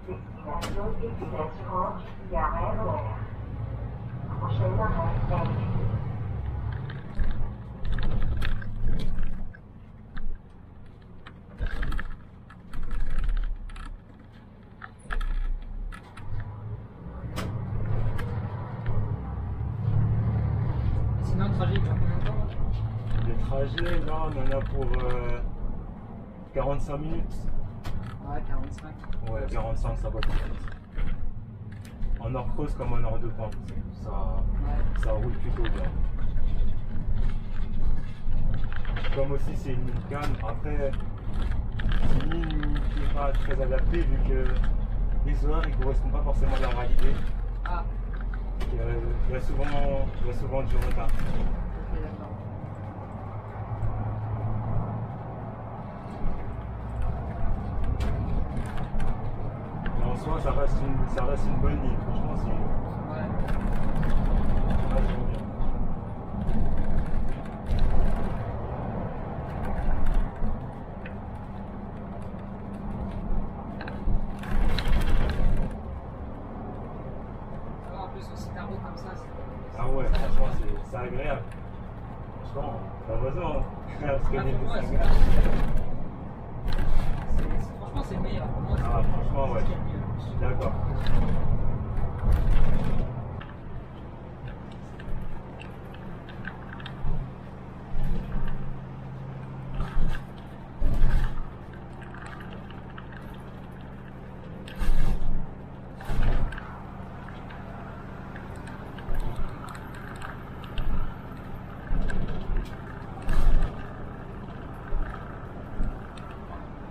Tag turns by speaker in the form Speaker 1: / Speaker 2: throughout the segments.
Speaker 1: destination Express France, gare RER. Prochain arrêt Elche.
Speaker 2: Sinon, le trajet il dure combien de temps là?
Speaker 3: Les trajets, là, on en a pour 45 minutes.
Speaker 2: Ouais, 45.
Speaker 3: Ouais, 45, ça va plus vite. En heure creuse comme en heure de pointe.
Speaker 2: Ouais.
Speaker 3: Ça roule plutôt bien. Comme aussi, c'est une ligne calme. Après, c'est une ligne qui n'est pas très adaptée vu que les horaires ne correspondent pas forcément à la réalité.
Speaker 2: Ah,
Speaker 3: Il y a souvent du retard.
Speaker 2: ok, d'accord.
Speaker 3: Mais en soi, ça reste une bonne ligne. Franchement, c'est.
Speaker 2: Ouais.
Speaker 3: Ça reste bien.
Speaker 2: Ça va, en plus, aussi carreau comme ça, c'est.
Speaker 3: Ah ouais, franchement, c'est agréable. Franchement, t'as raison. Hein. Parce que
Speaker 2: Ah,
Speaker 3: les-
Speaker 2: pour moi,
Speaker 3: c'est
Speaker 2: c'est-
Speaker 3: agréable.
Speaker 2: Franchement, c'est le meilleur. Pour moi, c'est
Speaker 3: Ah, franchement, ouais.
Speaker 2: ce qu'il y a de mieux.
Speaker 3: Je suis d'accord.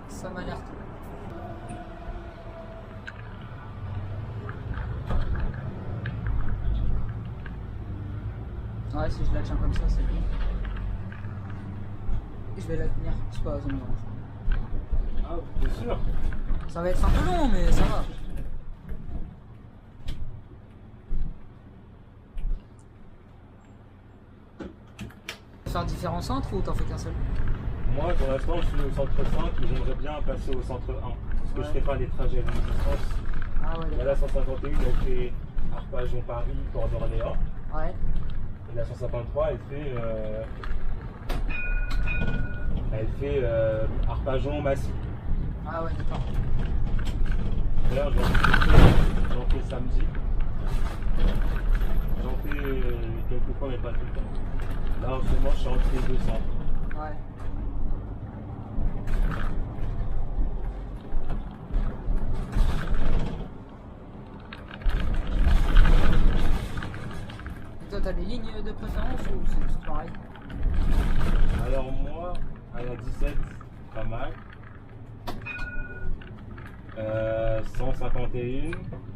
Speaker 2: Ça m'a l'air tout. Ouais, si je la tiens comme ça, c'est bien. Je vais la tenir, c'est pas ça me dérange.
Speaker 3: Ah, bien sûr.
Speaker 2: Ça va être un peu long, mais ça va. Faire différents centres ou t'en fais qu'un seul?
Speaker 3: Moi, pour l'instant, je suis au centre 5, mais j'aimerais bien passer au centre 1. Parce que je fais pas des trajets à longue distance.
Speaker 2: Ah ouais,
Speaker 3: Il y a la
Speaker 2: d'accord.
Speaker 3: 151, elle fait Arpajon-Paris, Port-d'Orléans.
Speaker 2: Ouais.
Speaker 3: Et la 153, elle fait Arpajon-Massy.
Speaker 2: Ah ouais, d'accord.
Speaker 3: D'ailleurs, j'en fais samedi. J'en fais quelques fois, mais pas tout le temps. Là, en ce moment, je suis entre les deux centres.
Speaker 2: Ouais. Et toi, t'as des lignes de préférence ou c'est tout pareil?
Speaker 3: Alors moi, à la 17, pas mal. 151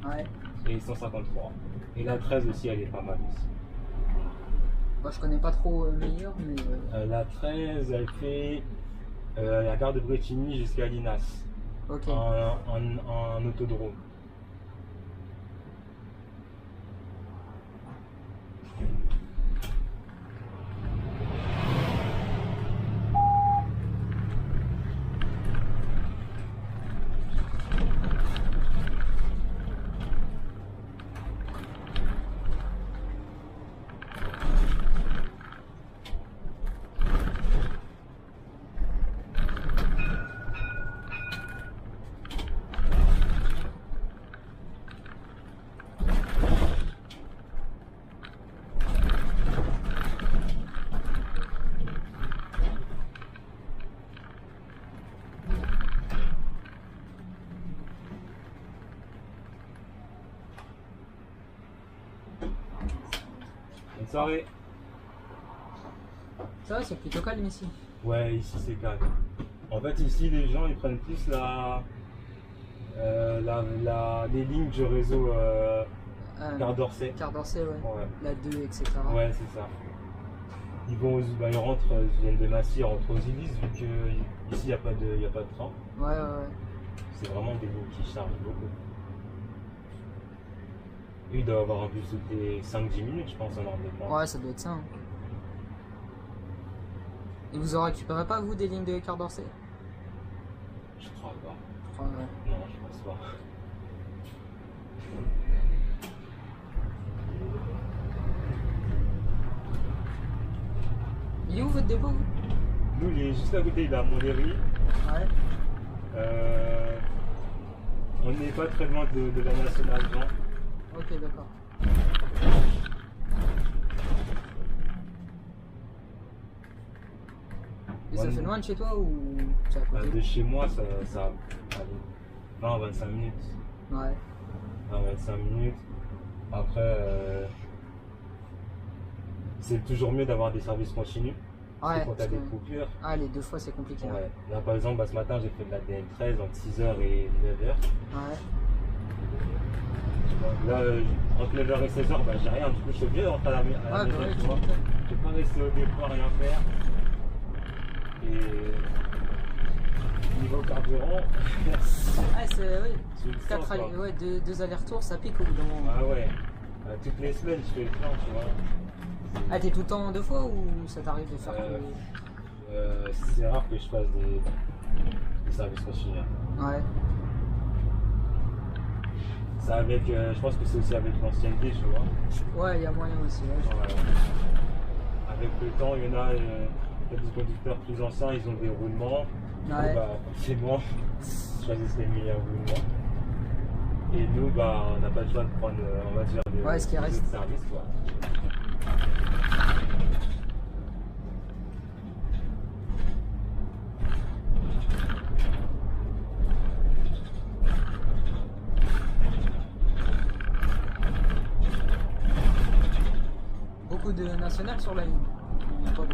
Speaker 2: Ouais.
Speaker 3: et 153. Et la 13 aussi, elle est pas mal aussi.
Speaker 2: Moi, je connais pas trop meilleur, mais.
Speaker 3: La 13, elle fait la gare de Bretigny jusqu'à Linas,
Speaker 2: Ok.
Speaker 3: en autodrome. Bonne soirée.
Speaker 2: Ça va, c'est plutôt calme ici.
Speaker 3: Ouais, ici c'est calme. En fait, ici, les gens, ils prennent plus les lignes du réseau Gare d'Orsay.
Speaker 2: Quart d'Orsay, ouais.
Speaker 3: Ouais.
Speaker 2: La 2, etc.
Speaker 3: Ouais, c'est ça. Ils rentrent, ils viennent de Massy, ils rentrent aux Illises, vu que ici il n'y a pas de train.
Speaker 2: Ouais, ouais, ouais.
Speaker 3: C'est vraiment des lignes qui chargent beaucoup. Lui, il doit avoir un bus toutes les 5-10 minutes, je pense, en heure de pointe.
Speaker 2: Ouais, ça doit être ça. Hein. Et vous en récupérez pas, vous, des lignes de Quart d'Orsay?
Speaker 3: crois pas.
Speaker 2: Je crois, ouais.
Speaker 3: Non, je pense pas.
Speaker 2: Il est où votre dépôt?
Speaker 3: Nous, il est juste à côté, il est à Montlhéry.
Speaker 2: Ouais.
Speaker 3: On n'est pas très loin de la nationale, non.
Speaker 2: Ok, d'accord. Et ça fait loin de chez toi ou c'est à côté?
Speaker 3: De chez moi, ça allez, 20-25 minutes.
Speaker 2: Ouais.
Speaker 3: 20-25 minutes. Après, c'est toujours mieux d'avoir des services continus.
Speaker 2: Ouais.
Speaker 3: Quand t'as
Speaker 2: parce
Speaker 3: des
Speaker 2: que-
Speaker 3: coupures.
Speaker 2: Ah, les 2 fois c'est compliqué. Hein.
Speaker 3: Ouais. Là, par exemple, ce matin, j'ai fait de la DN13 entre 6h et 9h.
Speaker 2: Ouais.
Speaker 3: Là, entre 9h et 16h, j'ai rien. Du coup, je suis obligé de rentrer à la maison.
Speaker 2: Ouais, bah ouais,
Speaker 3: Tu vois. Je peux pas rester au dépôt à rien faire. Et niveau carburant,
Speaker 2: Ah, c'est. Oui.
Speaker 3: tu le sens, quoi.
Speaker 2: Ouais, deux allers-retours, ça pique au bout d'un moment.
Speaker 3: Ah ouais. Toutes les semaines, je fais le plan, tu vois.
Speaker 2: Ah, t'es tout le temps 2 fois ou ça t'arrive de faire
Speaker 3: C'est rare que je fasse des services continus.
Speaker 2: Ouais.
Speaker 3: Ça avec, je pense que c'est aussi avec l'ancienneté, tu vois.
Speaker 2: Ouais, il y a moyen aussi. Ouais.
Speaker 3: Ouais. Avec le temps, il y en a des conducteurs plus anciens, ils ont des roulements.
Speaker 2: Ouais.
Speaker 3: Bah, forcément, ils choisissent les meilleurs roulements. Et nous, bah, on n'a pas le choix de prendre, on va dire,
Speaker 2: Ouais, ce qui
Speaker 3: des
Speaker 2: reste.
Speaker 3: autres services, quoi.
Speaker 2: Beaucoup de nationales sur la ligne. Pas beaucoup.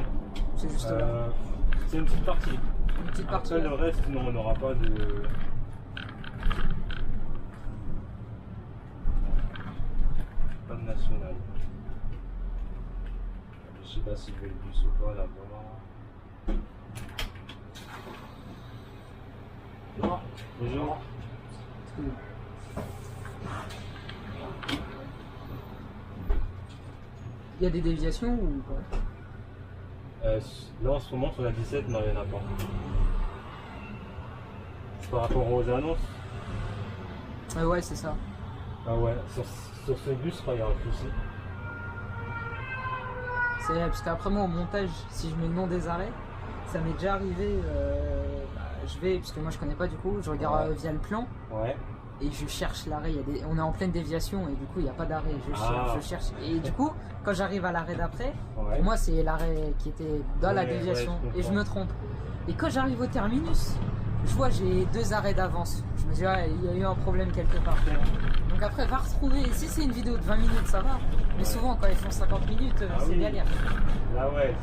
Speaker 2: C'est juste là.
Speaker 3: C'est une petite partie.
Speaker 2: Une petite partie.
Speaker 3: Après, le reste, non, on n'aura pas de. Pas de national. Je sais pas si je vais le bus ou pas là-bas. Non, bonjour.
Speaker 2: Il y a des déviations ou pas?
Speaker 3: Là en ce moment sur la 17, non, il n'y en a pas. Par rapport aux annonces.
Speaker 2: Ouais, c'est ça.
Speaker 3: Ah ouais, sur ce bus, je crois qu'il y a un souci.
Speaker 2: C'est parce qu'après moi au montage, si je mets le nom des arrêts, ça m'est déjà arrivé. Je vais, parce que moi je connais pas du coup, je regarde via le plan
Speaker 3: Ouais.
Speaker 2: et je cherche l'arrêt. On est en pleine déviation et du coup il n'y a pas d'arrêt. Je cherche. Et du coup, quand j'arrive à l'arrêt d'après,
Speaker 3: Ouais.
Speaker 2: pour moi c'est l'arrêt qui était dans la
Speaker 3: Ouais,
Speaker 2: déviation
Speaker 3: ouais, je
Speaker 2: et je
Speaker 3: comprends.
Speaker 2: me trompe. Et quand j'arrive au terminus, je vois j'ai 2 arrêts d'avance. Je me dis ouais, il y a eu un problème quelque part. Donc après va retrouver. Si c'est une vidéo de 20 minutes ça va, mais
Speaker 3: Ouais.
Speaker 2: souvent quand ils font 50 minutes
Speaker 3: Ah
Speaker 2: c'est
Speaker 3: oui.
Speaker 2: galère.
Speaker 3: Là ouais,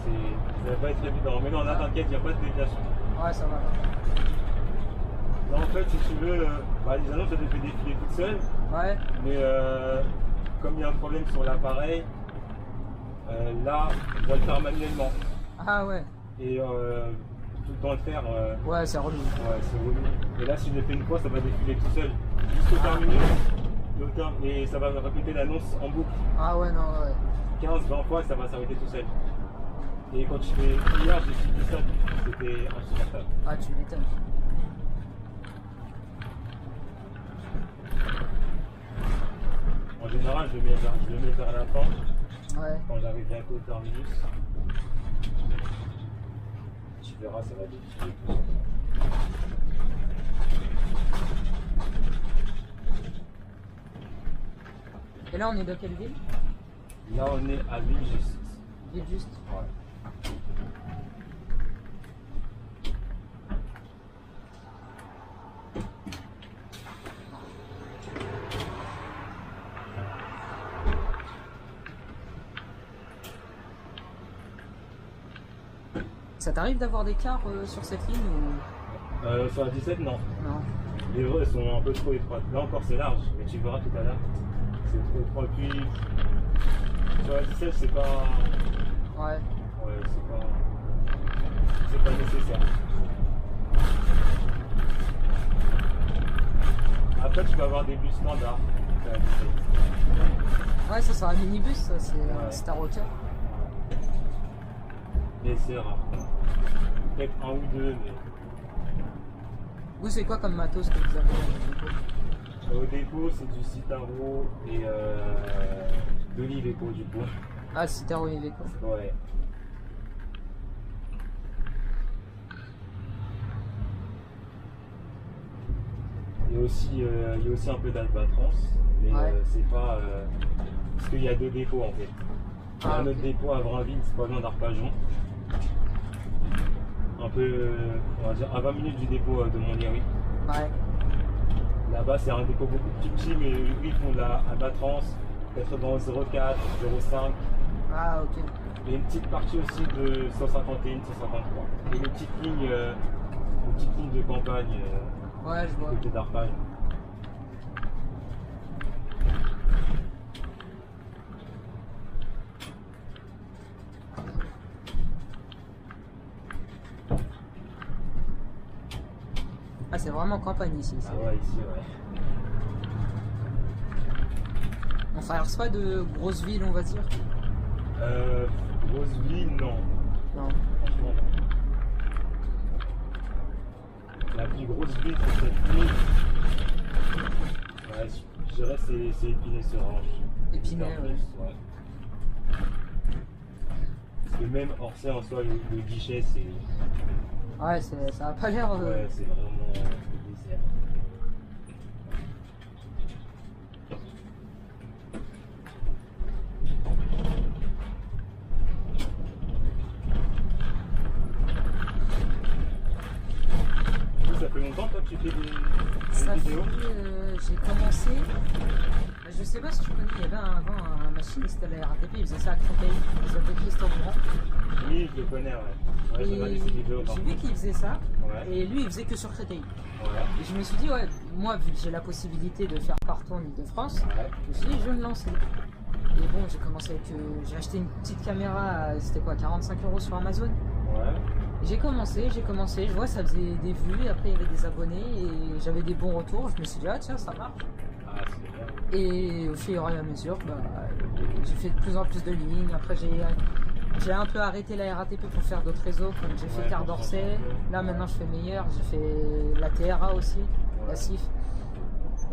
Speaker 3: ça va pas être évident. Mais non, là t'inquiète, il n'y a pas de déviation.
Speaker 2: Ouais ça va.
Speaker 3: Là en fait, si tu veux, les annonces elles te fait défiler toutes seules.
Speaker 2: Ouais.
Speaker 3: Mais comme il y a un problème sur l'appareil, là, je dois le faire manuellement.
Speaker 2: Ah ouais.
Speaker 3: Et tout le temps le faire,
Speaker 2: Ouais c'est relou.
Speaker 3: ouais, c'est relou. Et là, si je le fais une fois, ça va défiler tout seul. Jusqu'au terminus. Et ça va me répéter l'annonce en boucle.
Speaker 2: Ah ouais non ouais.
Speaker 3: 15-20 fois, ça va s'arrêter tout seul. Et quand je fais hier, j'ai suivi ça, c'était insupportable.
Speaker 2: Ah tu m'étonnes.
Speaker 3: En général, je le mets vers la fin,
Speaker 2: Ouais.
Speaker 3: quand j'arrive bientôt au terminus. Tu verras, ça va défiler tout seul.
Speaker 2: Et là on est dans quelle ville?
Speaker 3: Là, on est à Villejuste.
Speaker 2: Ville juste.
Speaker 3: Ouais.
Speaker 2: Ça t'arrive d'avoir des cars sur cette ligne ou
Speaker 3: Sur la 17, non.
Speaker 2: non?
Speaker 3: Les rues elles sont un peu trop étroites. Là encore, c'est large, mais tu verras tout à l'heure. C'est trop étroit. Puis, sur la 17, c'est pas.
Speaker 2: Ouais.
Speaker 3: Ouais, c'est pas nécessaire. Après, tu peux avoir des bus standards. sur la 17.
Speaker 2: Ouais ça c'est un minibus ça, c'est
Speaker 3: Ouais.
Speaker 2: Star Rocker.
Speaker 3: Mais c'est rare. Peut-être un ou deux, mais.
Speaker 2: Vous, c'est quoi comme matos que vous avez dans le dépôt?
Speaker 3: Au dépôt, c'est du Citaro et de l'Iveco du coup.
Speaker 2: Ah, Citaro et Iveco.
Speaker 3: Ouais. Il y a aussi un peu d'Albatros, mais
Speaker 2: Ouais.
Speaker 3: c'est pas. Parce qu'il y a deux dépôts en fait. Il y a
Speaker 2: Ah,
Speaker 3: un
Speaker 2: ok.
Speaker 3: autre dépôt à Vrainville, c'est pas loin d'Arpajon. Un peu, on va dire, à 20 minutes du dépôt de Montlhéry.
Speaker 2: Ouais.
Speaker 3: Là-bas, c'est un dépôt beaucoup plus petit, mais eux, ils font de la Albatros, peut-être dans 04, 05.
Speaker 2: Ah, ok.
Speaker 3: Et une petite partie aussi de 151, 153. Et une petite ligne de campagne
Speaker 2: Ouais, je vois.
Speaker 3: côté d'Arpajon.
Speaker 2: Ah, c'est vraiment campagne ici.
Speaker 3: Ah ouais, ici, ouais.
Speaker 2: On traverse pas de grosses villes, on va dire.
Speaker 3: Grosse ville, non.
Speaker 2: Non.
Speaker 3: Franchement, non. La plus grosse ville, c'est cette ville. Ouais, je dirais que c'est Épinay-sur-Orge.
Speaker 2: Épinay,
Speaker 3: Encore
Speaker 2: ouais.
Speaker 3: plus, ouais. Parce que même Orsay en soi, le guichet, c'est.
Speaker 2: Ouais, ça a pas l'air.
Speaker 3: Ouais, c'est vraiment désert. Ça fait longtemps toi que tu fais
Speaker 2: Ça
Speaker 3: des
Speaker 2: fait,
Speaker 3: vidéos?
Speaker 2: j'ai commencé. Je sais pas si tu connais, il y avait avant un machiniste à la RATP, il faisait ça à Créteil, il s'appelait Christophe Grand.
Speaker 3: Oui, je le connais, ouais. Ouais, j'ai
Speaker 2: Et
Speaker 3: regardé ses vidéos. par
Speaker 2: j'ai vu
Speaker 3: contre.
Speaker 2: qu'il faisait ça,
Speaker 3: Ouais.
Speaker 2: et lui il faisait que sur Créteil.
Speaker 3: Ouais.
Speaker 2: Et je me suis dit, ouais, moi vu que j'ai la possibilité de faire partout en Ile-de-France,
Speaker 3: Ouais.
Speaker 2: je me suis dit, je vais me lancer. Et bon, j'ai commencé avec. J'ai acheté une petite caméra, c'était quoi, 45 € sur Amazon.
Speaker 3: Ouais.
Speaker 2: J'ai commencé, je vois ça faisait des vues, après il y avait des abonnés et j'avais des bons retours, je me suis dit ah tiens ça marche.
Speaker 3: Ah, c'est bien.
Speaker 2: Et au fur et à mesure, bah, j'ai fait de plus en plus de lignes, après j'ai un peu arrêté la RATP pour faire d'autres réseaux, comme j'ai fait
Speaker 3: Ouais,
Speaker 2: Quart
Speaker 3: pour
Speaker 2: d'Orsay,
Speaker 3: changer un peu.
Speaker 2: là maintenant je fais meilleur, j'ai fait la TRA aussi, la
Speaker 3: Ouais.
Speaker 2: CIF.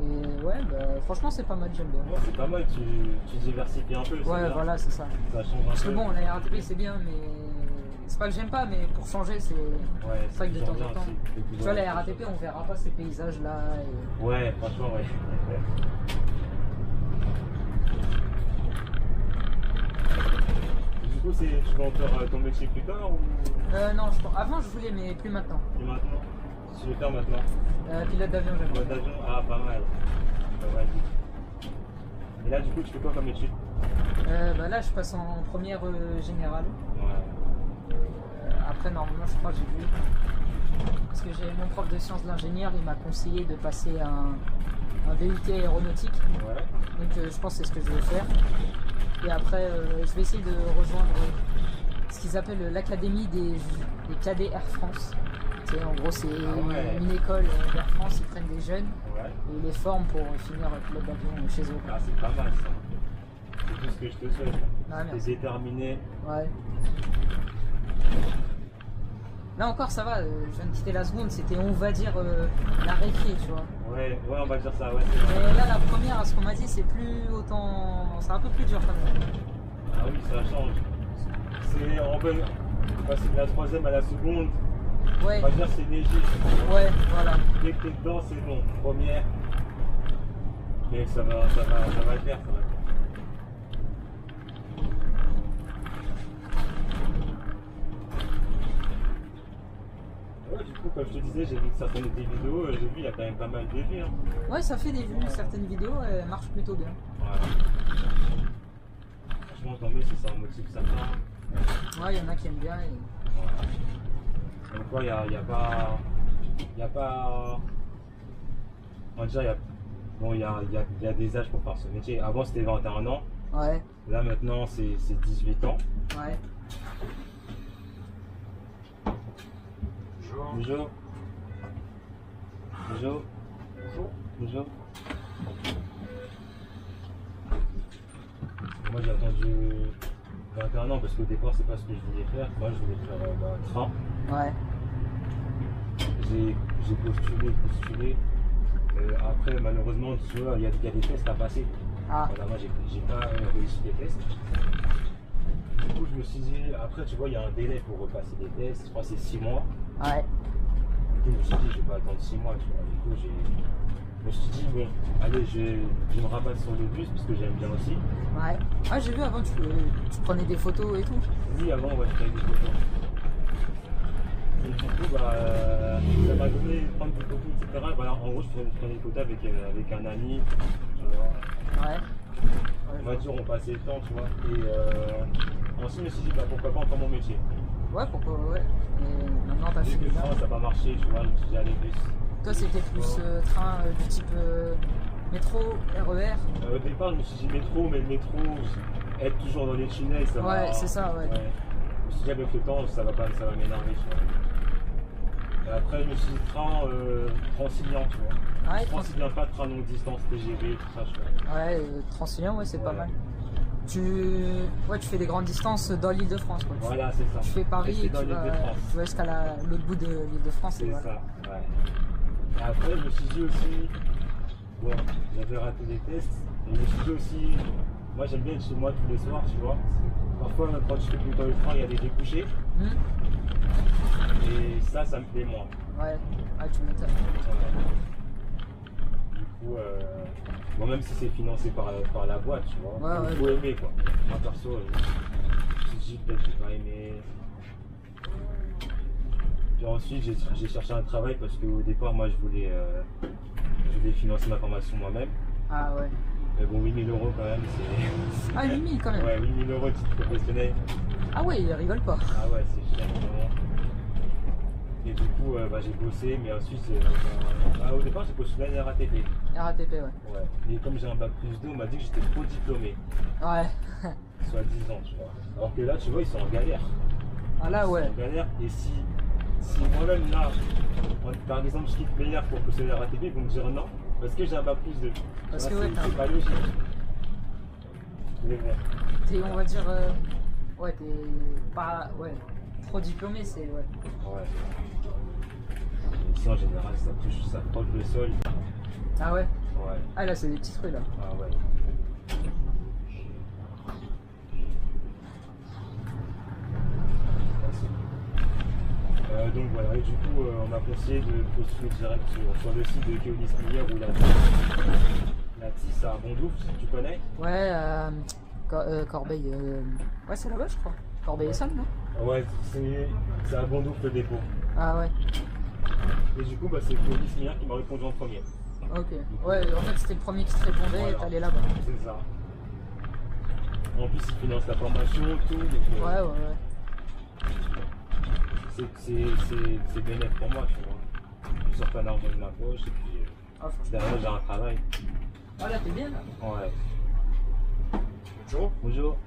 Speaker 2: Et ouais, bah, franchement c'est pas mal, j'aime bien.
Speaker 3: Ouais, c'est pas mal, tu diversifies un peu. c'est
Speaker 2: Ouais
Speaker 3: bien.
Speaker 2: voilà c'est ça.
Speaker 3: Ça change un
Speaker 2: Parce que
Speaker 3: peu.
Speaker 2: bon la RATP c'est bien mais c'est pas que j'aime pas mais pour changer c'est...
Speaker 3: Ouais,
Speaker 2: C'est vrai que de temps en temps.
Speaker 3: Tu
Speaker 2: Tu vois, la RATP, on verra pas ces paysages-là. Et...
Speaker 3: Ouais, franchement, ouais. Du coup, tu vas en faire ton métier plus tard ou
Speaker 2: Non, avant je voulais, mais plus maintenant.
Speaker 3: plus maintenant? Tu veux faire maintenant?
Speaker 2: Pilote d'avion, j'aime
Speaker 3: Mode d'avion? Ah, pas mal. Pas mal. Et là, du coup, tu fais quoi comme étude?
Speaker 2: Bah là, je passe en première générale.
Speaker 3: Ouais.
Speaker 2: Après, normalement, je crois que j'ai vu. Parce que j'ai mon prof de sciences de l'ingénieur, il m'a conseillé de passer un BUT aéronautique.
Speaker 3: Ouais.
Speaker 2: Donc je pense que c'est ce que je vais faire. Et après, je vais essayer de rejoindre ce qu'ils appellent l'académie des cadets Air France. Tu sais, en gros, c'est
Speaker 3: ouais.
Speaker 2: une école d'Air France, ils prennent des jeunes
Speaker 3: Ouais.
Speaker 2: et ils les forment pour finir pilote d'avion chez eux.
Speaker 3: Ah, c'est pas mal ça. C'est tout ce que je te souhaite.
Speaker 2: Ah,
Speaker 3: T'es
Speaker 2: merci.
Speaker 3: déterminé.
Speaker 2: Ouais. Là encore, ça va, je viens de quitter la seconde, c'était, on va dire, la récré, tu vois.
Speaker 3: Ouais, on va dire ça, ouais, c'est vrai.
Speaker 2: Mais là, la première, à ce qu'on m'a dit, c'est plus autant. C'est un peu plus dur quand même.
Speaker 3: Ah oui, ça change. C'est en bonne. Passer de la troisième à la seconde,
Speaker 2: Ouais,
Speaker 3: on va dire c'est léger.
Speaker 2: ouais, voilà.
Speaker 3: Dès que t'es dedans, c'est bon. Première. Mais ça va le faire, ça va le faire. Ouais, du coup, comme je te disais, j'ai vu que certaines de tes vidéos, j'ai vu, il y a quand même pas mal de vues. Hein.
Speaker 2: Ouais, ça fait des vues, certaines vidéos, elles marchent plutôt bien.
Speaker 3: Ouais. Franchement, tant mieux si ça en motive certains.
Speaker 2: Ouais, il y en a qui aiment bien. Et...
Speaker 3: Donc, ouais, il n'y a pas. Il n'y a pas. On va dire, bon, il y a des âges pour faire ce métier. Avant, c'était 21 ans.
Speaker 2: Ouais,
Speaker 3: Là, maintenant, c'est 18 ans.
Speaker 2: ouais.
Speaker 3: Bonjour. Bonjour. Bonjour. Moi, j'ai attendu 21 ans parce qu'au départ, c'est pas ce que je voulais faire. Moi, je voulais faire train.
Speaker 2: Ouais,
Speaker 3: J'ai j'ai postulé. Après, malheureusement, tu vois, il y a des tests à passer.
Speaker 2: Ah,
Speaker 3: Voilà, moi, j'ai pas réussi les tests. Du coup, je me suis dit, après, tu vois, il y a un délai pour repasser des tests. Je crois que c'est 6 mois.
Speaker 2: ouais.
Speaker 3: Du coup, je me suis dit, je vais pas attendre 6 mois. Tu vois. Du coup, je me suis dit, bon, allez, je vais me rabattre sur le bus parce que j'aime bien aussi.
Speaker 2: Ouais. Ah, j'ai vu avant, tu prenais des photos et tout.
Speaker 3: Oui, avant, ouais, je prenais des photos. Et du coup, bah, ça m'a donné de prendre des photos, etc. Voilà, en gros, je prenais des photos avec un ami. Tu vois.
Speaker 2: Ouais.
Speaker 3: On va dire, on passait le temps, tu vois. Et ensuite, je me suis dit, bah, pourquoi pas en faire mon métier.
Speaker 2: Ouais, pourquoi, ouais. Et maintenant, t'as
Speaker 3: Vu
Speaker 2: fait
Speaker 3: que le
Speaker 2: là.
Speaker 3: train, ça n'a pas marché, tu vois, je me suis dit, allez, bus.
Speaker 2: Toi, c'était plus train du type métro, RER.
Speaker 3: Au départ, je me suis dit métro, mais le métro, être toujours dans les tunnels, ça va.
Speaker 2: Ouais, c'est ça, ouais.
Speaker 3: Je me suis dit, avec le temps, ça va m'énerver, tu vois. Et après, je me suis dit, train Transilien, tu vois.
Speaker 2: Ouais,
Speaker 3: Transilien, pas de train longue distance, TGV, tout ça, je vois.
Speaker 2: Ouais, Transilien, ouais, c'est pas
Speaker 3: Ouais.
Speaker 2: mal. Tu fais des grandes distances dans l'île de France, quoi.
Speaker 3: Voilà, c'est ça.
Speaker 2: Tu fais Paris
Speaker 3: Rester
Speaker 2: et
Speaker 3: dans
Speaker 2: tu
Speaker 3: l'île de France.
Speaker 2: vas jusqu'à l'autre bout de l'île de France. Et
Speaker 3: C'est
Speaker 2: voilà.
Speaker 3: ça, ouais. Et après, je me suis dit aussi, bon, j'avais raté des tests, et je me suis dit aussi, moi j'aime bien être chez moi tous les soirs, tu vois. Parfois, quand je fais plus dans le train, il y a des débouchés,
Speaker 2: Hmm.
Speaker 3: et ça me plaît moins.
Speaker 2: Ouais, ah, tu m'étonnes.
Speaker 3: Du coup, bon, même si c'est financé par la boîte, tu vois,
Speaker 2: Ouais,
Speaker 3: il faut aimer quoi. Moi perso, je me suis dit peut-être que j'ai pas aimé. Puis ensuite, j'ai cherché un travail parce qu'au départ, moi je voulais financer ma formation moi-même.
Speaker 2: Ah ouais.
Speaker 3: Mais bon, 8 000 € quand même, c'est.
Speaker 2: Ah, 8000 quand même.
Speaker 3: Ouais, 8 000 € titre professionnel.
Speaker 2: Ah ouais, il rigole pas.
Speaker 3: Ah ouais, c'est cher vraiment. Et du coup, j'ai bossé, mais ensuite, au départ, j'ai postulé à la RATP.
Speaker 2: RATP, ouais.
Speaker 3: Ouais. Mais comme j'ai un bac plus 2, on m'a dit que j'étais trop diplômé,
Speaker 2: Ouais.
Speaker 3: soit 10 ans, tu vois. Alors que là, tu vois, ils sont en galère.
Speaker 2: Ah là,
Speaker 3: Ils
Speaker 2: ouais.
Speaker 3: sont en galère, et si moi-même, là, par exemple, je quitte Meilleur pour postuler à la RATP, ils vont me dire non, parce que j'ai un bac plus 2.
Speaker 2: Parce
Speaker 3: Tu
Speaker 2: que
Speaker 3: vois,
Speaker 2: ouais,
Speaker 3: c'est pas logique. Mais bon.
Speaker 2: T'es, on va dire, ouais, t'es pas, ouais, trop diplômé, c'est, ouais.
Speaker 3: Ouais. Ici, en général, ça frotte le sol.
Speaker 2: Ah ouais.
Speaker 3: Ouais.
Speaker 2: Ah là, c'est des petits trucs là.
Speaker 3: Ah ouais. Donc voilà, et du coup, on m'a conseillé de postuler direct sur le site de Keolis Miller ou la TIS à Bondouf, si tu connais.
Speaker 2: Ouais, Corbeil, ouais, c'est là-bas, je crois. Corbeil-Essonne, non?
Speaker 3: Ouais, c'est à Bondouf le dépôt.
Speaker 2: Ah ouais.
Speaker 3: Et du coup, c'est Keolis Miller qui m'a répondu en premier.
Speaker 2: Ok. Ouais, en fait, c'était le premier qui te répondait
Speaker 3: Voilà.
Speaker 2: et t'allais là-bas.
Speaker 3: C'est ça. En plus, ils financent la formation, tout. Donc,
Speaker 2: Ouais, ouais, ouais.
Speaker 3: c'est bénéfique pour moi, tu vois. Je sors pas d'argent de ma poche et puis
Speaker 2: Ah, franchement.
Speaker 3: derrière j'ai un travail.
Speaker 2: Ah là, t'es bien là.
Speaker 3: Ouais. Bonjour. Bonjour.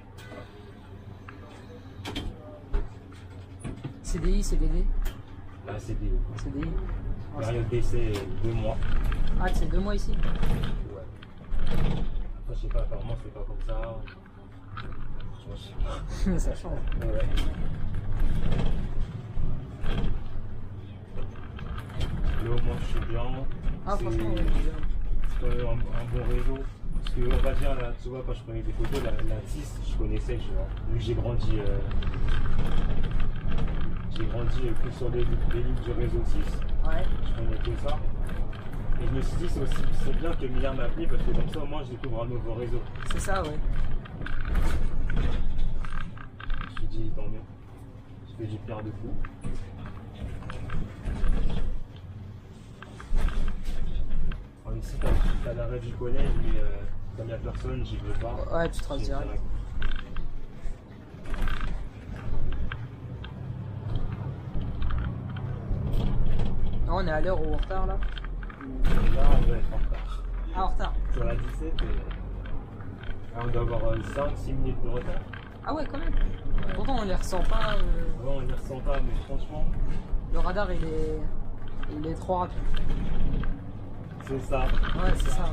Speaker 2: CDI, CDD.
Speaker 3: Là c'est des
Speaker 2: CDI. Ah,
Speaker 3: période d'essai 2 mois.
Speaker 2: Ah, c'est 2 mois ici.
Speaker 3: Ouais. Après, je sais pas, apparemment c'est pas comme ça. Je sais pas.
Speaker 2: Ça change.
Speaker 3: Ouais. Là au moins je suis bien.
Speaker 2: Ah,
Speaker 3: C'est-
Speaker 2: franchement, ouais,
Speaker 3: c'est quand même un bon réseau. Parce que on va dire là, tu vois, quand je prenais des photos, la TIS, je connaissais, tu vois. Vu que j'ai grandi que sur les lignes du réseau 6,
Speaker 2: ouais.
Speaker 3: je connais que ça. Et je me suis dit c'est bien que Miller m'a appelé parce que comme ça au moins je découvre un nouveau réseau.
Speaker 2: C'est ça, ouais.
Speaker 3: Je me suis dit tant mieux. Je fais du pierre de fou. Alors ici t'as l'arrêt du collège mais comme il n'y a personne, j'y vais pas.
Speaker 2: Ouais, tu traces
Speaker 3: J'y vais
Speaker 2: direct. Non, on est à l'heure ou en retard là?
Speaker 3: Là on doit être en retard.
Speaker 2: Ah, en retard.
Speaker 3: Sur la 17 on doit avoir 5-6 minutes de retard.
Speaker 2: Ah ouais, quand même. Pourtant, on les ressent pas.
Speaker 3: Ouais, on ne les ressent pas mais franchement
Speaker 2: Le radar, il est trop rapide.
Speaker 3: c'est ça.
Speaker 2: Ouais, c'est ça.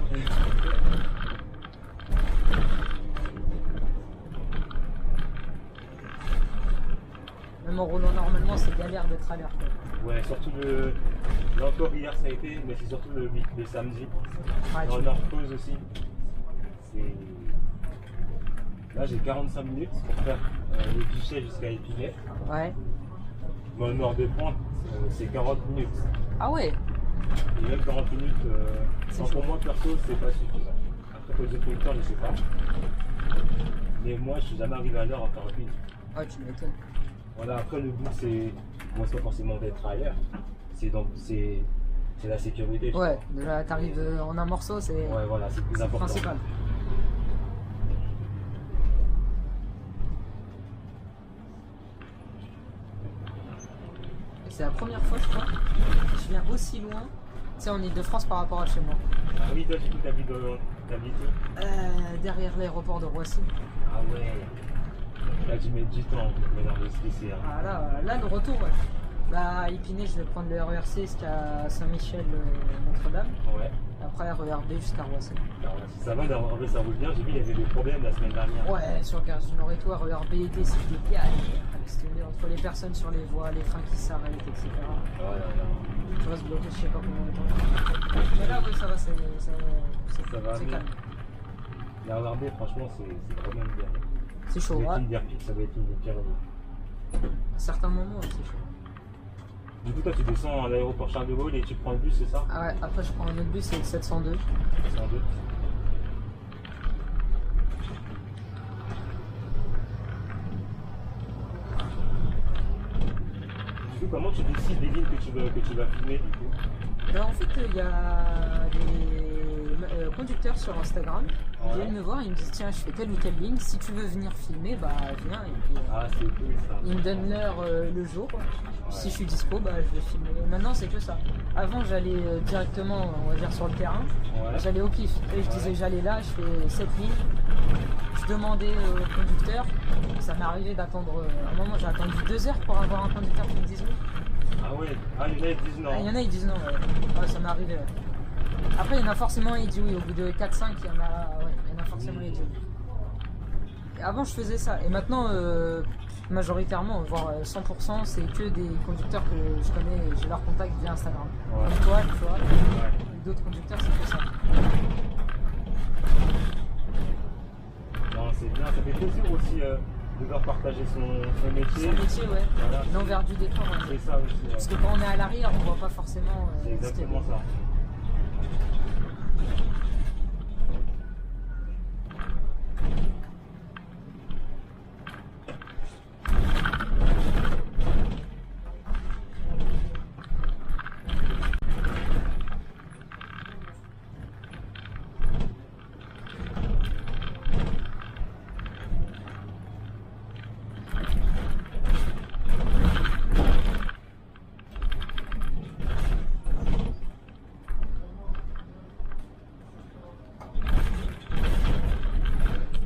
Speaker 2: Même en roulant normalement, c'est galère d'être à l'heure.
Speaker 3: Ouais, surtout Là encore hier ça a été, mais c'est surtout le samedi.
Speaker 2: Ouais,
Speaker 3: Dans le Nord-Creuse aussi. C'est... Là j'ai 45 minutes pour faire le guichet jusqu'à Épinay.
Speaker 2: Ouais.
Speaker 3: Dans le nord des Pointes, c'est 40 minutes.
Speaker 2: Ah ouais.
Speaker 3: Et même 40 minutes, pour moi perso, c'est pas suffisant. Après, pour les autres conducteurs, je sais pas. Mais moi, je suis jamais arrivé à l'heure en 40 minutes.
Speaker 2: Ouais, tu m'étonnes.
Speaker 3: Voilà, après, le but, c'est. Moi, c'est pas forcément d'être à l'heure. C'est la sécurité. je
Speaker 2: Ouais,
Speaker 3: crois.
Speaker 2: déjà t'arrives en un morceau, c'est
Speaker 3: Ouais, voilà, c'est le plus important.
Speaker 2: principal. Et c'est la première fois, je crois, que je viens aussi loin. Tu sais, en Ile-de-France par rapport à chez moi.
Speaker 3: Ah oui, toi, du coup, t'habites où?
Speaker 2: Derrière l'aéroport de Roissy.
Speaker 3: Ah ouais. Là, tu mets du temps pour venir de ce lycée.
Speaker 2: Ah là, le retour, ouais. Bah, à Épinay, je vais prendre le RERC jusqu'à Saint-Michel, Notre-Dame.
Speaker 3: Ouais.
Speaker 2: Après, RERB jusqu'à Roissy.
Speaker 3: Alors, si ça va, en vrai, ça roule bien. J'ai vu, il y avait des problèmes la semaine dernière.
Speaker 2: Ouais, sur le Gare du Nord et tout, RERB était, c'était calme. C'était entre les personnes sur les voies, les freins qui s'arrêtent, etc.
Speaker 3: Ouais, ouais.
Speaker 2: Tu vas se bloquer, je sais pas combien de temps. Mais là, oui, ça va, c'est
Speaker 3: va
Speaker 2: c'est
Speaker 3: mieux.
Speaker 2: calme.
Speaker 3: La RERB, franchement, c'est vraiment bien.
Speaker 2: C'est chaud,
Speaker 3: Les
Speaker 2: ouais.
Speaker 3: lignes d'Airpic, ça va être une des pires.
Speaker 2: À certains moments, ouais, c'est chaud.
Speaker 3: Du coup, toi, tu descends à l'aéroport Charles de Gaulle et tu prends le bus, c'est ça?
Speaker 2: Ah ouais, après, je prends un autre bus, c'est le 702.
Speaker 3: 102. Du coup, comment tu décides des lignes que tu vas filmer, du coup?
Speaker 2: Ben, en fait, il y a des conducteurs sur Instagram qui
Speaker 3: Ouais.
Speaker 2: viennent me voir et ils me disent tiens, je fais telle ou telle ligne, si tu veux venir filmer, bah viens. Et puis,
Speaker 3: Ah, c'est cool, ça.
Speaker 2: ils me donnent l'heure le jour. Si je suis dispo, bah je vais filmer. Maintenant, c'est que ça. Avant, j'allais directement, on va dire, sur le terrain.
Speaker 3: Ouais.
Speaker 2: J'allais au kiff. Et je disais j'allais là, je fais cette ligne. Je demandais au conducteur. Ça m'est arrivé d'attendre. À un moment, j'ai attendu 2 heures pour avoir un conducteur qui me dise oui.
Speaker 3: Ah ouais, ah, il y en a qui disent non.
Speaker 2: Ah, il y en a, ils disent non. Ouais. Ouais, ça m'est arrivé. Ouais. Après, il y en a forcément, ils disent oui. Au bout de 4-5, il y en a forcément, ils disent oui. Et avant, je faisais ça. Et maintenant, majoritairement, voire 100%, c'est que des conducteurs que je connais et j'ai leur contact via Instagram.
Speaker 3: Ouais.
Speaker 2: Comme toi, tu vois.
Speaker 3: Ouais.
Speaker 2: D'autres conducteurs, c'est que ça.
Speaker 3: Non, c'est bien, ça fait plaisir aussi de devoir partager son métier.
Speaker 2: Son métier, ouais.
Speaker 3: Voilà.
Speaker 2: L'envers du décor. Ouais.
Speaker 3: C'est ça aussi.
Speaker 2: Parce que quand on est à l'arrière, on voit pas forcément.
Speaker 3: C'est exactement ça.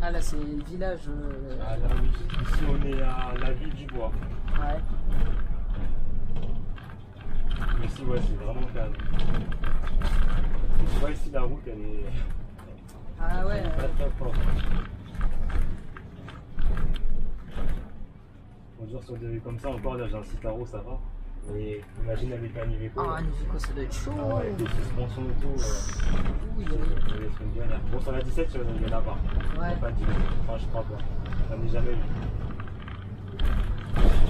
Speaker 2: Ah là, c'est le village.
Speaker 3: Ah, là, oui. Ici, on est à la ville du bois.
Speaker 2: Ouais.
Speaker 3: Mais ici, ouais, c'est vraiment calme. Tu vois, ici, la route, elle est.
Speaker 2: Ah ouais.
Speaker 3: elle est pas très propre. Bonjour, sur des rues comme ça, encore là, j'ai un Citaro, ça va. Mais imagine avec un Iveco.
Speaker 2: Ah, Nivico, ça doit être chaud.
Speaker 3: Ah ouais, des suspensions auto.
Speaker 2: Oui,
Speaker 3: Il y a une galère. Bon, sur la 17, il y en a pas. Il y a
Speaker 2: Ouais.
Speaker 3: pas de Iveco. Enfin, je crois pas. J'en ai jamais vu.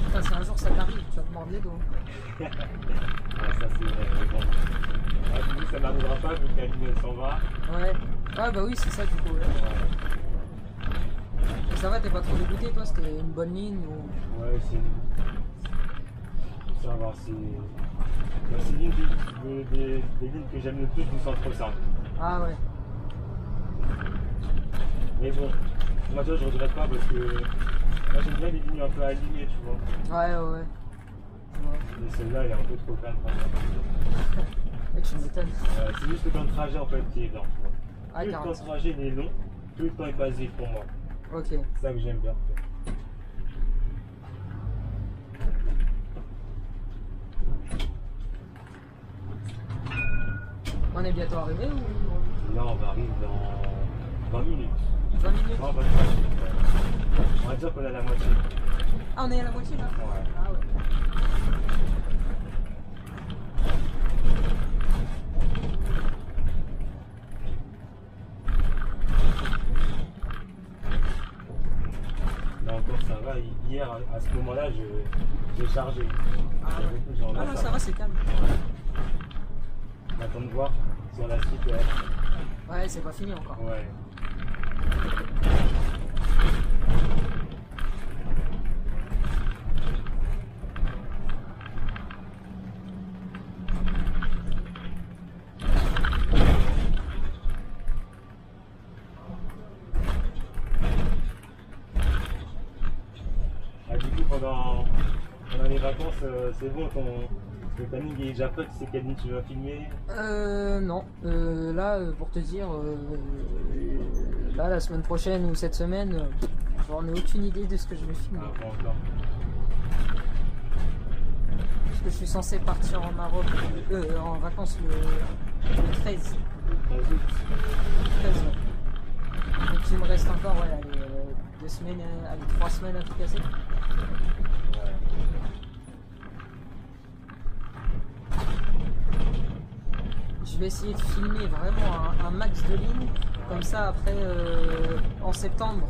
Speaker 2: Putain, si un jour ça t'arrive, tu vas te mordre les dos.
Speaker 3: Ouais, ça, c'est vrai. Mais bon. Ah, du coup, ça n'arrivera pas vu que la ligne elle s'en va.
Speaker 2: Ouais. Ah bah oui, c'est ça du coup. Ouais. Et ça va, t'es pas trop dégoûté toi, c'était une bonne ligne ou...
Speaker 3: Ouais, c'est. Ça va, c'est. Bah, c'est l'une des lignes que j'aime le plus du centre-5.
Speaker 2: Ah ouais.
Speaker 3: Mais bon, moi, tu vois, je regrette pas parce que. Moi, j'aime bien les lignes un peu alignées, tu vois.
Speaker 2: Ouais, ouais, ouais. Ouais.
Speaker 3: Mais celle-là, elle est un peu trop calme quand même.
Speaker 2: Et tu m'étonnes.
Speaker 3: C'est juste le temps de trajet en fait qui est lent, tu vois.
Speaker 2: Ah,
Speaker 3: Plus le temps de
Speaker 2: 45.
Speaker 3: trajet il est long, plus le temps est basique pour moi.
Speaker 2: Ok.
Speaker 3: C'est ça que j'aime bien.
Speaker 2: On est bientôt arrivé ou...
Speaker 3: Là, on va arriver dans 20 minutes.
Speaker 2: 20 minutes?
Speaker 3: Non, 25 minutes. Ouais. On va dire qu'on est à la moitié.
Speaker 2: Ah, on est à la moitié là?
Speaker 3: Ouais.
Speaker 2: Ah ouais.
Speaker 3: hier, à ce moment-là, j'ai chargé.
Speaker 2: Ah,
Speaker 3: Il y a beaucoup de gens là.
Speaker 2: Ah non, ça va, c'est calme.
Speaker 3: On attend de voir sur la suite.
Speaker 2: Ouais, c'est pas fini encore.
Speaker 3: Ouais. Ah, du coup, pendant les vacances, c'est bon, le planning est déjà prêt, tu sais quelle ligne tu vas filmer.
Speaker 2: Non. Là, pour te dire, là, la semaine prochaine ou cette semaine, j'en ai aucune idée de ce que je vais filmer.
Speaker 3: Ah, pas encore.
Speaker 2: Parce que je suis censé partir en Maroc, en vacances le 13.
Speaker 3: 13 août.
Speaker 2: 13, ouais. Donc il me reste encore, ouais, allez, 2 semaines, allez, 3 semaines à tout casser.
Speaker 3: Ouais.
Speaker 2: Je vais essayer de filmer vraiment un max de lignes. Comme ça, après, en septembre,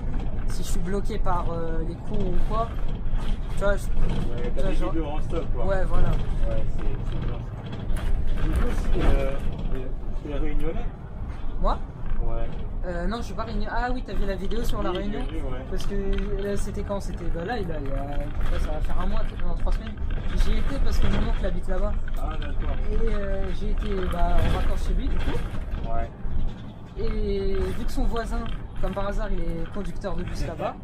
Speaker 2: si je suis bloqué par les cours ou quoi, tu vois,
Speaker 3: Ouais, t'as des
Speaker 2: genre-
Speaker 3: vidéos en stock, quoi.
Speaker 2: ouais, voilà.
Speaker 3: Ouais, c'est bien ça. Du coup, t'es réunionnais?
Speaker 2: Moi
Speaker 3: Ouais.
Speaker 2: Non, je suis pas réunion. Ah oui, t'as vu la vidéo sur la
Speaker 3: Oui,
Speaker 2: réunion?
Speaker 3: j'ai vu, ouais.
Speaker 2: Parce que là, c'était quand? C'était bah là, ça va faire un mois, peut-être dans 3 semaines. J'y étais parce que mon oncle habite là-bas.
Speaker 3: Ah, d'accord.
Speaker 2: Et j'ai été en vacances chez lui, du coup.
Speaker 3: Ouais.
Speaker 2: Et vu que son voisin, comme par hasard, il est conducteur de bus là-bas,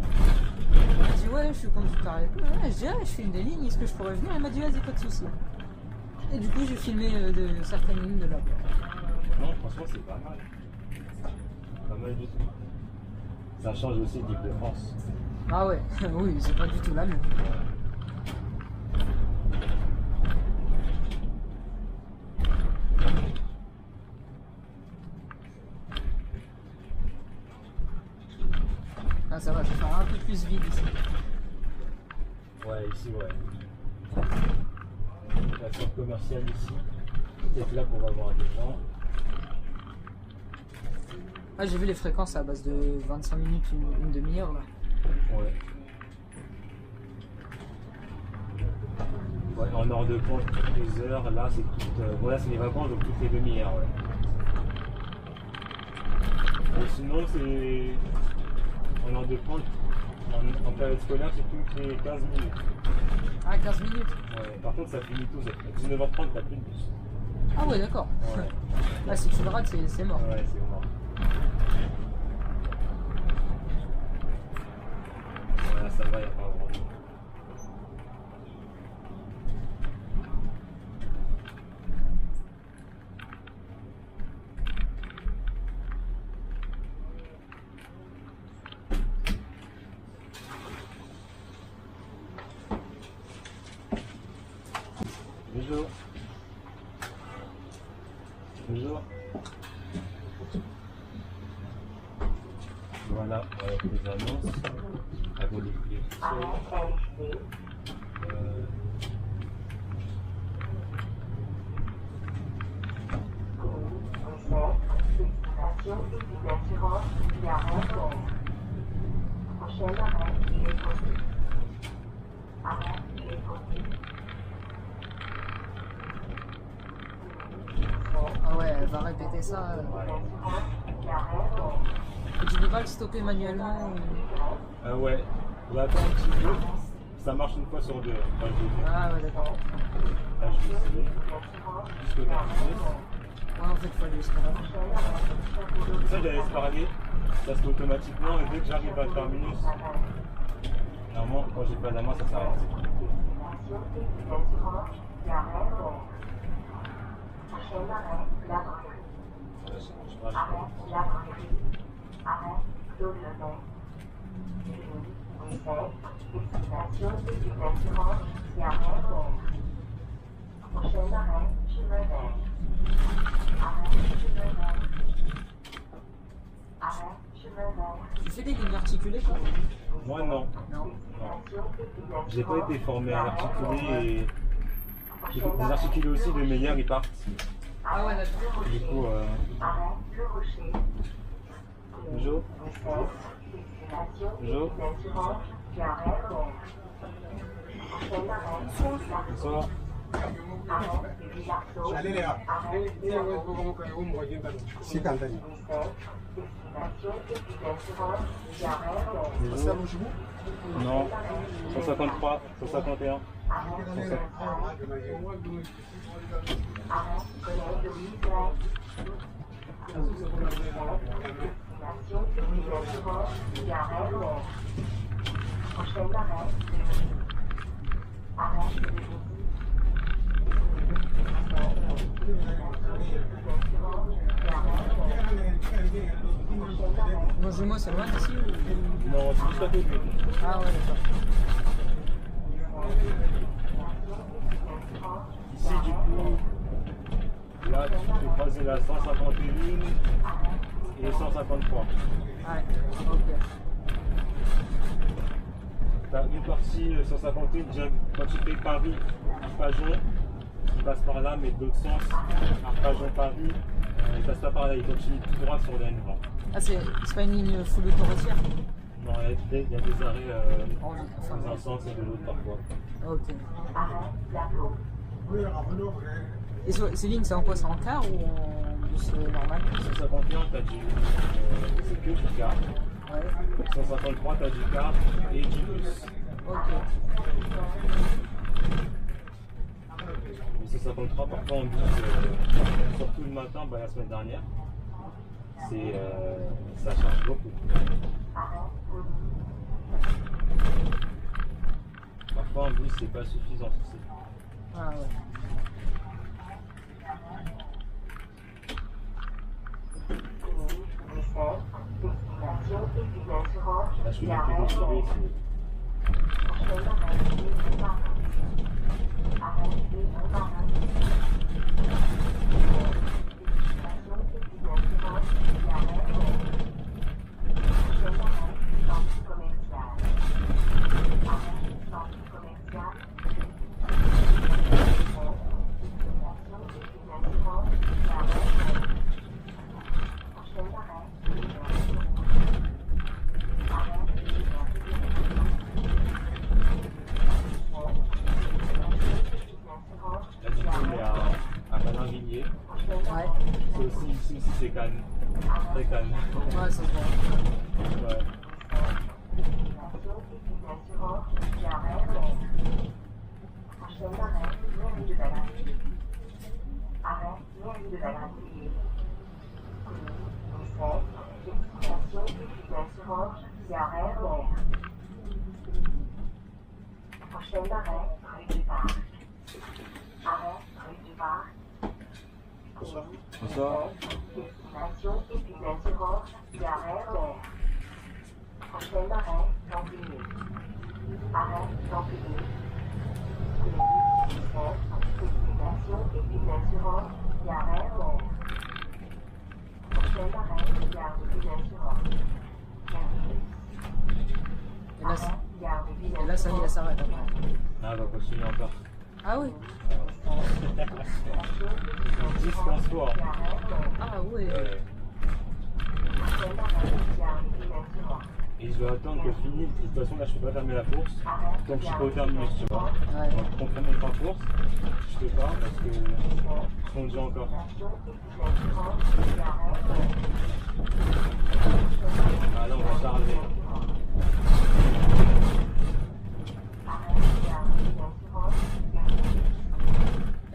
Speaker 2: il m'a dit ouais, je suis conducteur avec lui. Ouais, je dis je filme des lignes, est-ce que je pourrais venir? Il m'a dit vas-y, pas de soucis. Et du coup, j'ai filmé de certaines lignes de là-bas.
Speaker 3: Non, franchement, c'est pas mal. Pas mal du tout. Ça change aussi d'Île-de-France.
Speaker 2: Ah ouais, oui, c'est pas du tout la même. Ah ça va, je vais faire un peu plus vide ici.
Speaker 3: Ouais, ici, ouais. La tour commerciale ici. Peut-être là qu'on va voir des gens.
Speaker 2: Ah j'ai vu les fréquences à base de 25 minutes, une demi-heure là.
Speaker 3: Ouais. Ouais, en heure de pointe, toutes les heures, là c'est toutes. Voilà, c'est les vacances, donc toutes les demi-heures, ouais. Et sinon, c'est. En heure de pointe, en période scolaire, c'est toutes les 15 minutes.
Speaker 2: Ah 15 minutes.
Speaker 3: Ouais. Par contre, ça finit tout, à 19h30, t'as plus de bus.
Speaker 2: Ah ouais d'accord.
Speaker 3: Ouais.
Speaker 2: Là si tu le rates c'est mort.
Speaker 3: Ouais, c'est mort. Voilà, ça va, il n'y a pas grand chose. Bonjour. Bonjour. Voilà, les annonces. À vos
Speaker 1: Arrêt LC. Destination Études d'assurance via Randon. Prochain arrêt, il est possible. Arrêt, il est possible.
Speaker 2: Ah ouais, elle va répéter ça. Et tu peux pas le stopper manuellement
Speaker 3: ouais, on va attendre un petit peu. Ça marche une fois sur deux. Enfin,
Speaker 2: Ah ouais d'accord.
Speaker 3: là, je vais essayer. Jusqu'au terminus.
Speaker 2: Ouais en fait il faut aller jusqu'à là.
Speaker 3: Ça, j'allais se parler. Ça se fait automatiquement et dès que j'arrive à le terminus, normalement, quand j'ai pas la main, ça s'arrête.
Speaker 1: Prochain arrêt, la rue.
Speaker 3: Je marche.
Speaker 1: Arrêt, la rue. Arrêt, Claude Lebet. Destination Études d'assurance via Randon. Prochain arrêt, chemin vert. Arrêt, chemin vert. Arrêt, chemin vert.
Speaker 2: Tu fais des lignes articulées quoi?
Speaker 3: Moi, non.
Speaker 2: Non.
Speaker 3: J'ai pas été formé à l'articuler et les articulés aussi de meilleurs ils partent.
Speaker 2: Ah ouais d'accord.
Speaker 3: Du coup,
Speaker 1: Arrêt, le rocher.
Speaker 3: bonjour.
Speaker 1: Destination
Speaker 3: Bonjour.
Speaker 1: Études d'assurance via Randon. Prochain arrêt,
Speaker 3: Bonsoir.
Speaker 1: arrêt du Villard-Saut. Arrêt
Speaker 4: 시간단위.
Speaker 1: destination Études-Assurance, Gare Air.
Speaker 3: Non. 153, 151.
Speaker 1: Arrêt collègue Louise Lay. Destination Études-Assurance, Gare Air. Prochain arrêt, arrêt de
Speaker 2: Mon jumeau, c'est loin d'ici ou...
Speaker 3: Non, c'est juste à côté.
Speaker 2: Ah ouais, d'accord.
Speaker 3: Ici, du coup, là, tu peux croiser la 151 et 153.
Speaker 2: Ouais, ok.
Speaker 3: Tu as une partie 151, déjà, quand tu fais Paris-Pajon, il passe par là, mais de l'autre sens, Pajon-Paris, il passe pas par là, il continue tout droit sur la N20.
Speaker 2: Ah, c'est pas une ligne full autoroutière?
Speaker 3: Non, il y a des arrêts
Speaker 2: Enfin,
Speaker 3: dans un sens et de l'autre parfois.
Speaker 2: ok.
Speaker 1: arrêt Plateau.
Speaker 2: Et ces lignes, c'est en quoi? C'est en car ou en bus normal?
Speaker 3: 151, tu as c'est que du car.
Speaker 2: Ouais.
Speaker 3: 153, tu as du car et du bus.
Speaker 2: Ok.
Speaker 3: Mais 153, parfois en bus, surtout le matin, la semaine dernière, ça charge beaucoup. Parfois en bus, c'est pas suffisant.
Speaker 2: Ah ouais.
Speaker 1: Destination Études-Assurance,
Speaker 3: Là, je suis
Speaker 1: Gare
Speaker 3: un peu déchiré,
Speaker 1: Air. Prochain arrêt, Ville-Marin. Arrêt Ville-Marin. Destination Études-Assurance, Gare Air. Prochain arrêt, centre commercial. Arrêt, centre commercial. Destination Études-Assurance, Gare Air. Prochain arrêt,
Speaker 3: Là, du coup, on est à Manin-Vignier.
Speaker 2: Ouais.
Speaker 3: C'est aussi ici, c'est calme. Très calme.
Speaker 2: Ouais, ça se voit.
Speaker 3: Ouais.
Speaker 1: Prochain arrêt, rue du Parc. Arrêt, rue du Parc.
Speaker 3: Bonsoir.
Speaker 1: Destination Études-Assurance, Gare Air. Prochain arrêt, Champigny. Arrêt, Champigny. Destination Études-Assurance, Gare Air. Prochain arrêt, Gare de Ville-Assurance.
Speaker 2: Et là,
Speaker 1: Gare de
Speaker 2: et là, ça y est, elle s'arrête après.
Speaker 3: Ah, on va continuer encore.
Speaker 2: Ah oui.
Speaker 3: 10-15 fois.
Speaker 2: Ah ouais.
Speaker 3: Et je dois attendre que je finisse. De toute façon, là, je peux pas fermer la course. Tant que je suis pas au terminus, tu vois.
Speaker 2: Ouais.
Speaker 3: Donc, quand on termine pas la course, je fais pas parce que je conduis encore. Ah là, on va charger.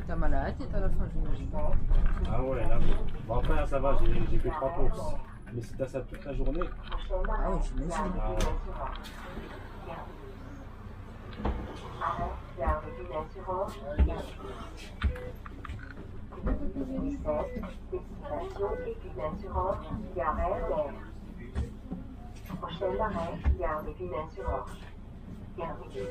Speaker 2: T'as mal à la tête à la fin, j'imagine.
Speaker 3: Ah ouais, là, bon après, ça va, j'ai que 3 courses. Mais si t'as ça toute la journée,
Speaker 2: Ah oui, j'imagine.
Speaker 3: ah ouais.
Speaker 1: Destination Études-Assurance, Gare Air. Prochain arrêt, Gare de Ville-Assurance. Gare de Bus.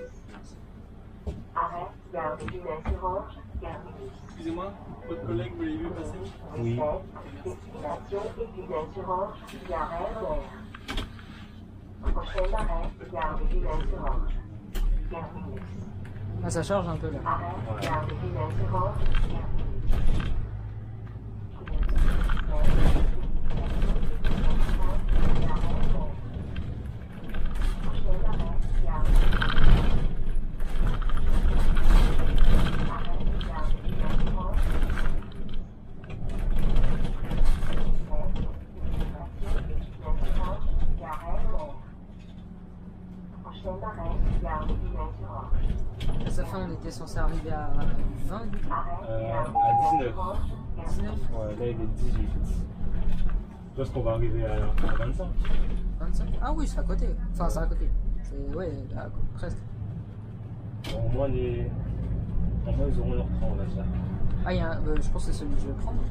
Speaker 1: Arrêt, Gare de Ville-Assurance, Gare de Bus.
Speaker 5: Excusez-moi, votre collègue, vous l'avez vu passer?
Speaker 3: Oui.
Speaker 1: Destination Études-Assurance, Gare Air. Prochain arrêt, Gare de Ville-Assurance. Gare de Bus.
Speaker 2: Ah, ça charge un peu là.
Speaker 1: Arrêt, Gare de Ville-Assurance, Gare de Bus. Prochain arrêt, Gare de
Speaker 2: était censé arriver à 20 du coup.
Speaker 3: À 19.
Speaker 2: 19,
Speaker 3: Ouais, là il est 18. Je pense qu'on va arriver à 25.
Speaker 2: 25. Ah oui, c'est à côté. Enfin, c'est à côté. C'est, ouais, là, presque.
Speaker 3: Bon, au moins ils auront leur train, on va dire.
Speaker 2: Ah, il y a un, je pense que c'est celui que je vais prendre.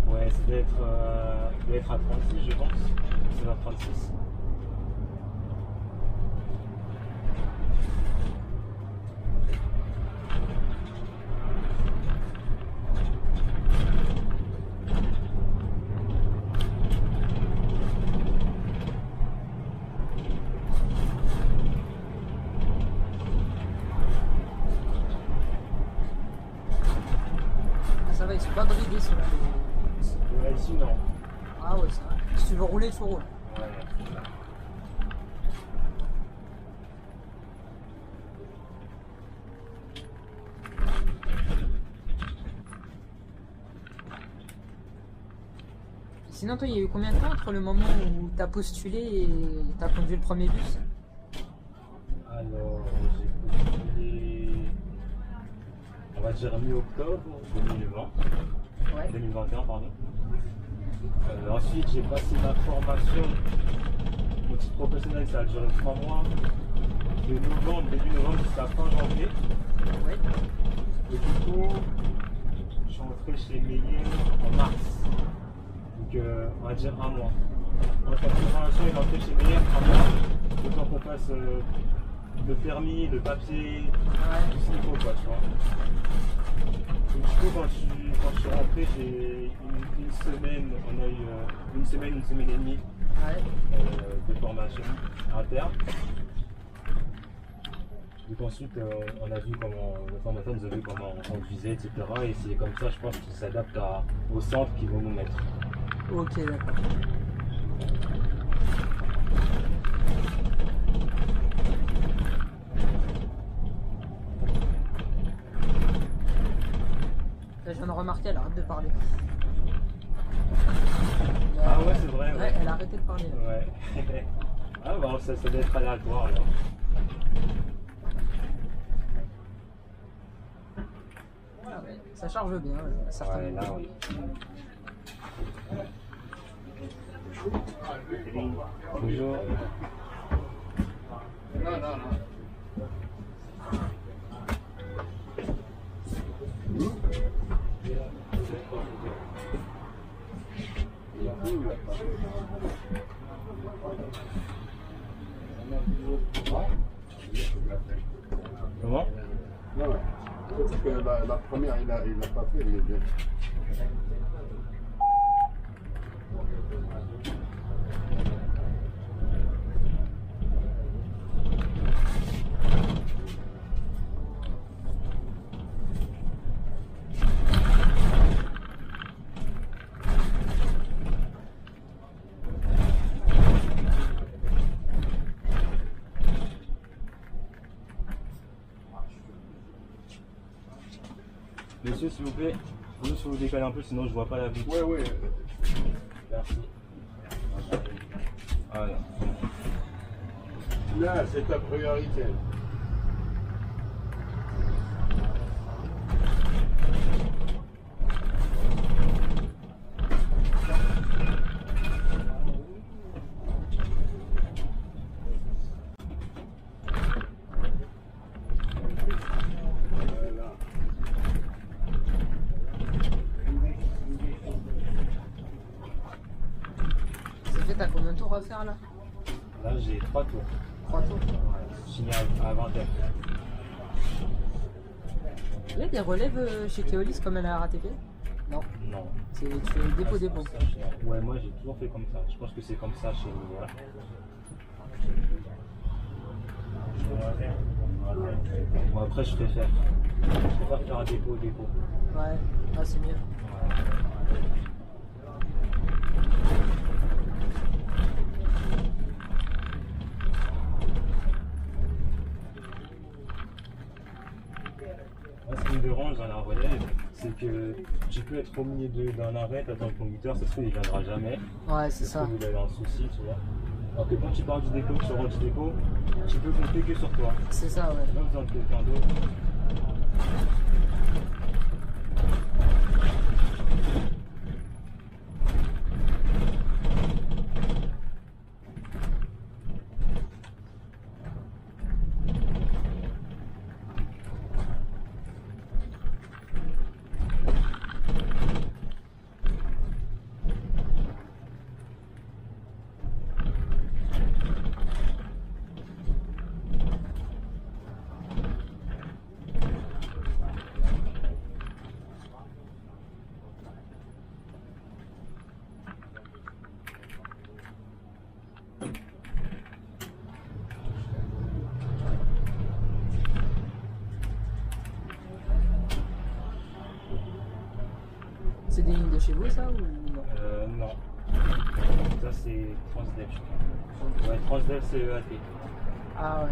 Speaker 3: Ouais, ça doit être à 36, je pense. C'est vers 36.
Speaker 2: Ah, ça va, ils sont pas bridés ceux-là.
Speaker 3: Ouais, ici, non.
Speaker 2: Ah ouais, ça va. Si tu veux rouler, tu roules.
Speaker 3: Ouais.
Speaker 2: Sinon, toi, il y a eu combien de temps entre le moment où t'as postulé et t'as conduit le premier bus?
Speaker 3: Alors, j'ai postulé, on va dire mi-octobre 2020.
Speaker 2: Ouais.
Speaker 3: 2021, pardon. Ensuite, j'ai passé ma formation. Mon titre professionnel, ça a duré 3 mois. De novembre, début novembre jusqu'à fin janvier.
Speaker 2: Ouais.
Speaker 3: Et du coup, je suis rentré chez Meyer en mars. Donc, on va dire un mois. Entre la formation et l'entrée chez Meyer, un mois. Le temps qu'on passe le permis, le papier, tout ce qu'il faut, quoi, tu vois. Donc, du coup, quand je suis rentré, j'ai une semaine, on a eu une semaine et demie
Speaker 2: Ouais.
Speaker 3: de formation interne. Donc ensuite, on a vu comment le formateur nous a vu comment on conduisait, etc. Et c'est comme ça, je pense, qu'ils s'adaptent au centre qu'ils vont nous mettre.
Speaker 2: Ok, d'accord. Là, je viens de remarquer, elle arrête de parler.
Speaker 3: Ah ouais, c'est vrai,
Speaker 2: Ouais,
Speaker 3: ouais.
Speaker 2: elle a arrêté de parler. Là.
Speaker 3: Ouais. Ah bah ça doit être aléatoire alors.
Speaker 2: Ah ouais, ça charge bien, certainement.
Speaker 3: Ouais, là oui. Bonjour. Comment?
Speaker 4: Non, parce que la première, il l'a pas fait, il est bien.
Speaker 3: Messieurs, s'il vous plaît, vous vous décalez un peu, sinon je vois pas la vie.
Speaker 4: Ouais, ouais.
Speaker 3: Merci. Voilà.
Speaker 4: Là, c'est ta priorité.
Speaker 2: T'as combien de tours à faire là?
Speaker 3: Là, j'ai 3 tours.
Speaker 2: 3 tours.
Speaker 3: Je finis à 20h.
Speaker 2: Il y a des relèves chez Keolis comme à la RATP? Non.
Speaker 3: Non.
Speaker 2: Tu fais dépôt.
Speaker 3: Ouais, moi j'ai toujours fait comme ça. Je pense que c'est comme ça chez nous. Voilà. Bon, après, je préfère faire un dépôt.
Speaker 2: Ouais, ah, c'est mieux.
Speaker 3: Moi, ce qui me dérange dans la relève, c'est que tu peux être au milieu d'un arrêt, t'attends le conducteur, ça se trouve il viendra jamais.
Speaker 2: Ouais, c'est
Speaker 3: Ça se
Speaker 2: ça.
Speaker 3: trouve il a eu un souci, tu vois. Alors que quand tu pars du dépôt, tu rentres du dépôt, tu peux compter que sur toi.
Speaker 2: C'est ça, ouais.
Speaker 3: Pas besoin de quelqu'un d'autre.
Speaker 2: C'est des lignes de chez vous, ça, ou non?
Speaker 3: Non. Ça c'est Transdev, je crois. Ouais, Transdev c'est EAT.
Speaker 2: Ah ouais.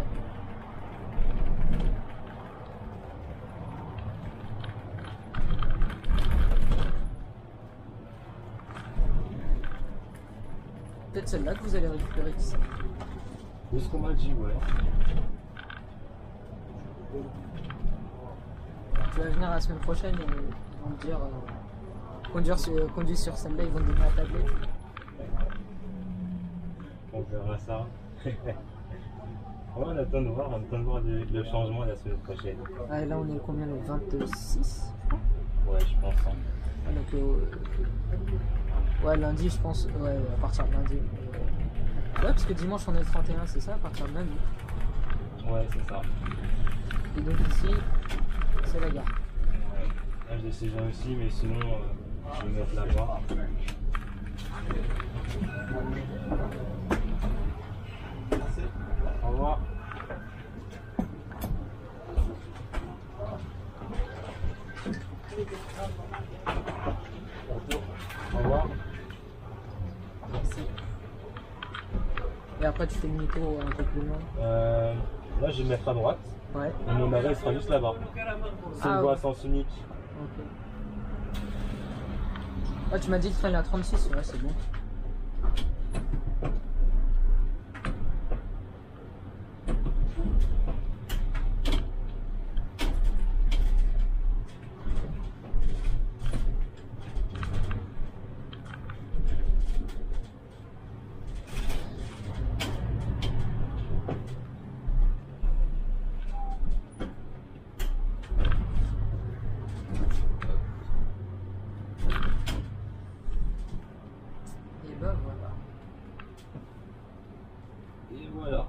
Speaker 2: Peut-être celle-là que vous allez récupérer qui ça.
Speaker 3: C'est ce qu'on m'a dit, ouais.
Speaker 2: Tu vas venir la semaine prochaine et ils vont te dire conduis sur celle-là, ils vont te donner la tablette.
Speaker 3: On verra ça. Ouais, on attend de voir, le changement la semaine prochaine.
Speaker 2: Ah, et là on est combien, le 26 je crois.
Speaker 3: Ouais, je pense. Hein.
Speaker 2: Ah, donc ouais, lundi je pense, ouais, à partir de lundi. Ouais, parce que dimanche on est le 31, c'est ça, à partir de lundi.
Speaker 3: Ouais, c'est ça.
Speaker 2: Et donc ici, c'est la gare.
Speaker 3: Ouais. Là, j'ai ces gens aussi, mais sinon, je vais me mettre là-bas. Au revoir. Au revoir. Merci.
Speaker 2: Et après tu fais demi-tour un peu plus loin.
Speaker 3: Là, je vais me mettre à droite.
Speaker 2: Ouais.
Speaker 3: Et mon arrêt sera juste là-bas. C'est une
Speaker 2: Ah,
Speaker 3: voie à
Speaker 2: ouais.
Speaker 3: sens unique.
Speaker 2: Ok. Ah, tu m'as dit de freiner à 36, ouais, c'est bon. Et bah voilà.
Speaker 3: Et voilà.